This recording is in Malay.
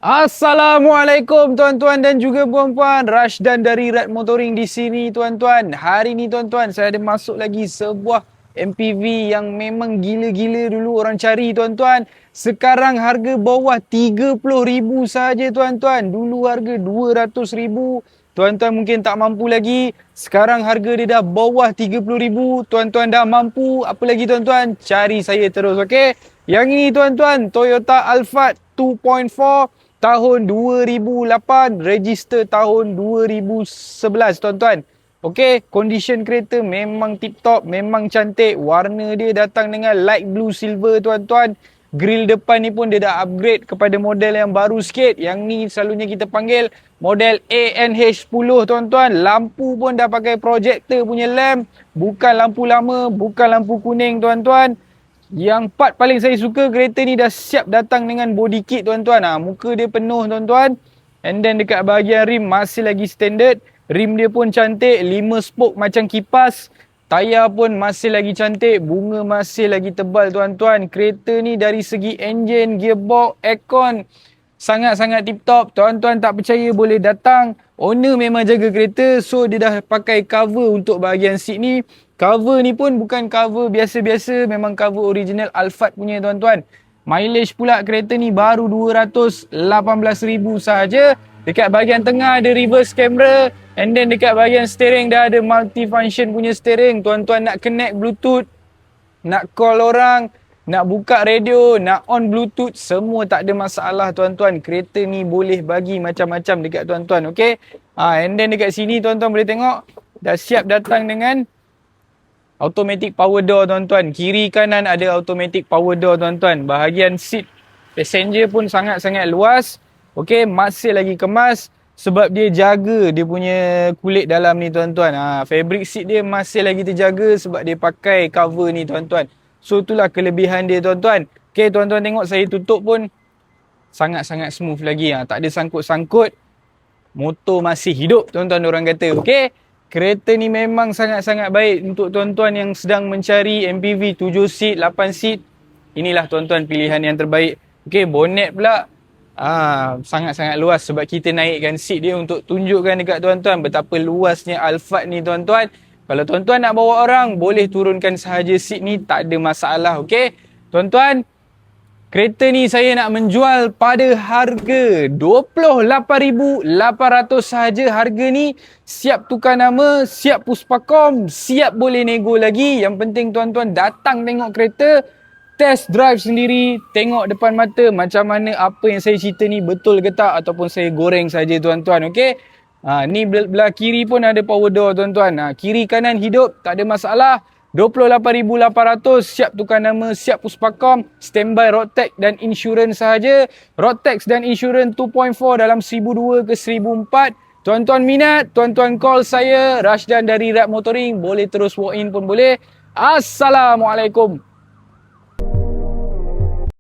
Assalamualaikum tuan-tuan dan juga puan-puan. Rashdan dari Rad Motoring di sini tuan-tuan. Hari ni tuan-tuan saya ada masuk lagi sebuah MPV yang memang gila-gila dulu orang cari tuan-tuan. Sekarang harga bawah 30,000 saja tuan-tuan. Dulu harga 200,000. Tuan-tuan mungkin tak mampu lagi. Sekarang harga dia dah bawah 30,000. Tuan-tuan dah mampu. Apa lagi tuan-tuan? Cari saya terus, okey? Yang ini tuan-tuan, Toyota Alphard 2.4 tahun 2008, register tahun 2011 tuan-tuan. Okey, condition kereta memang tip top, memang cantik. Warna dia datang dengan light blue silver tuan-tuan. Grill depan ni pun dia dah upgrade kepada model yang baru sikit. Yang ni selalunya kita panggil model ANH10 tuan-tuan. Lampu pun dah pakai projector punya lamp. Bukan lampu lama, bukan lampu kuning tuan-tuan. Yang part paling saya suka, kereta ni dah siap datang dengan body kit tuan-tuan. Muka dia penuh tuan-tuan. And then dekat bahagian rim masih lagi standard. Rim dia pun cantik, 5 spoke macam kipas. Tayar pun masih lagi cantik, bunga masih lagi tebal tuan-tuan. Kereta ni dari segi enjin, gearbox, aircon sangat-sangat tip top. Tuan-tuan tak percaya boleh datang. Owner memang jaga kereta, so dia dah pakai cover untuk bahagian seat ni. Cover ni pun bukan cover biasa-biasa, memang cover original Alphard punya tuan-tuan. Mileage pula kereta ni baru 218,000 sahaja. Dekat bahagian tengah ada reverse camera, and then dekat bahagian steering dah ada multi-function punya steering. Tuan-tuan nak connect Bluetooth, nak call orang, nak buka radio, nak on Bluetooth, semua tak ada masalah tuan-tuan. Kereta ni boleh bagi macam-macam dekat tuan-tuan, okey? And then dekat sini tuan-tuan boleh tengok, dah siap datang dengan automatic power door tuan-tuan. Kiri kanan ada automatic power door tuan-tuan. Bahagian seat passenger pun sangat-sangat luas. Okey, masih lagi kemas sebab dia jaga dia punya kulit dalam ni tuan-tuan. Fabric seat dia masih lagi terjaga sebab dia pakai cover ni tuan-tuan. So itulah kelebihan dia tuan-tuan. Okey, tuan-tuan tengok saya tutup pun sangat-sangat smooth lagi. Tak ada sangkut-sangkut. Motor masih hidup tuan-tuan orang kata. Okey. Kereta ni memang sangat-sangat baik untuk tuan-tuan yang sedang mencari MPV 7 seat, 8 seat. Inilah tuan-tuan pilihan yang terbaik. Okey, bonnet pula sangat-sangat luas sebab kita naikkan seat dia untuk tunjukkan dekat tuan-tuan betapa luasnya Alphard ni tuan-tuan. Kalau tuan-tuan nak bawa orang, boleh turunkan sahaja seat ni, tak ada masalah. Okey, tuan-tuan, kereta ni saya nak menjual pada harga 28,800 sahaja. Harga ni siap tukar nama, siap puspakom, siap boleh nego lagi. Yang penting tuan-tuan datang tengok kereta, test drive sendiri, tengok depan mata macam mana apa yang saya cerita ni betul ke tak ataupun saya goreng saja tuan-tuan. Okey. Ni belah kiri pun ada power door tuan-tuan. Kiri kanan hidup, tak ada masalah. 28,800, siap tukar nama, siap puspakom, standby road tax dan insurans sahaja. Road tax dan insurans 2.4 dalam 1,002 ke 1,004. Tuan-tuan minat, tuan-tuan call saya, Rashdan dari Rad Motoring. Boleh terus walk in pun boleh. Assalamualaikum.